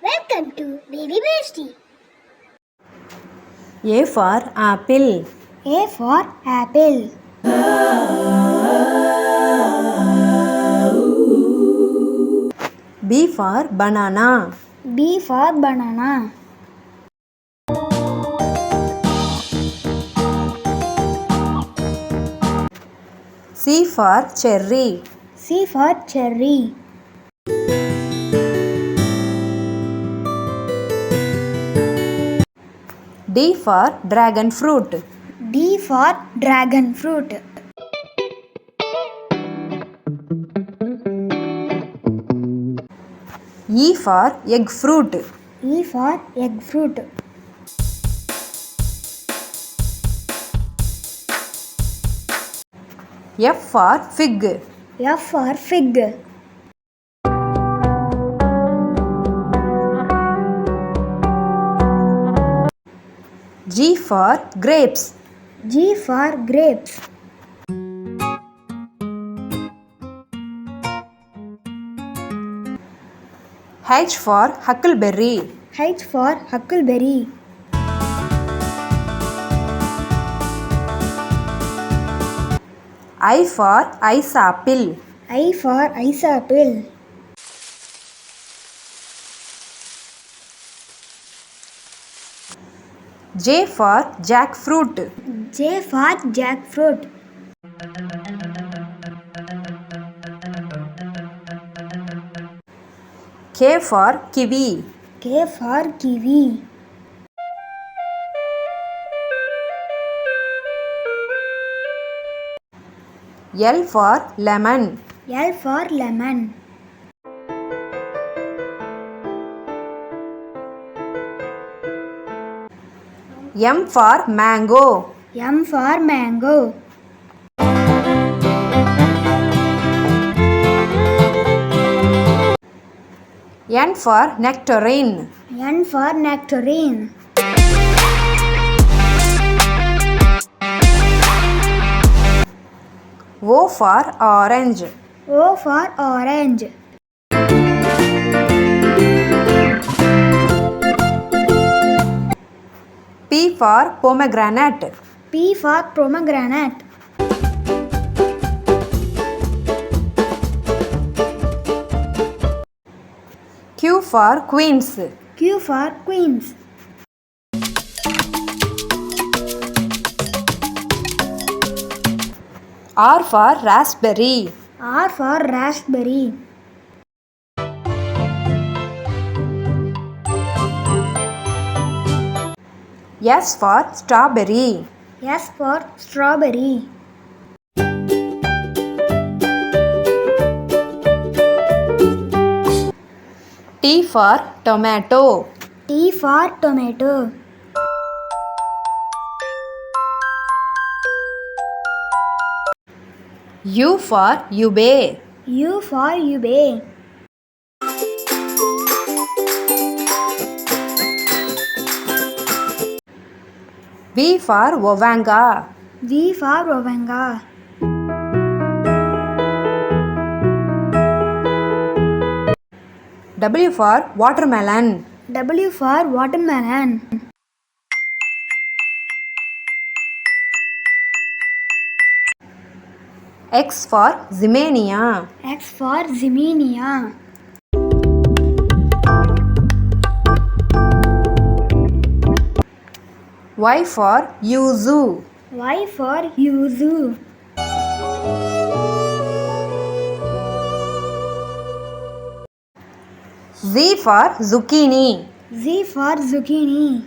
Welcome to Baby Bestie. A for apple. A for apple. B for banana. B for banana. C for cherry. C for cherry. D for dragon fruit. D for dragon fruit. E for egg fruit. E for egg fruit. F for fig. F for fig. G for grapes. G for grapes. H for huckleberry. H for huckleberry. I for ice apple. I for ice apple. J for jackfruit. J for jackfruit. K for kiwi. K for kiwi. L for lemon. L for lemon. M for mango. M for mango. N for nectarine. N for nectarine. O for orange. O for orange. P for pomegranate. P for pomegranate. Q for queens. Q for queens. R for raspberry. R for raspberry. S for strawberry. S for strawberry. T for tomato. T for tomato. U for ube. U for ube. V for ovanga. V for ovanga. W for watermelon. W for watermelon. X for zinnia. X for zinnia. Y for yuzu. Y for yuzu. Z for zucchini. Z for zucchini.